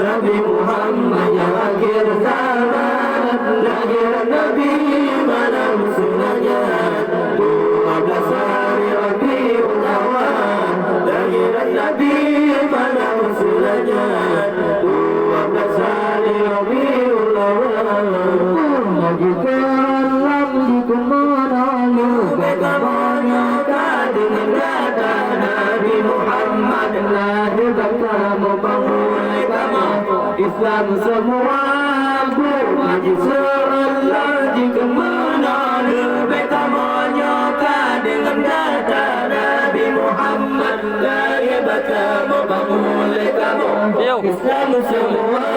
Nabi Muhammad yang akhir zaman, lahir Nabi malam sunanya. 12 hari Rabiul Awal, lahir Nabi malam sunanya. 12 hari Rabiul Awal, lagi kelam di kemana lu bagaimana dengan kata Nabi Muhammad lahir kamu bangun kamu Islam semua bermaju seolah jika mana lebih kamu nyokan dengan kata Nabi Muhammad lahir kamu bangun kamu Islam semua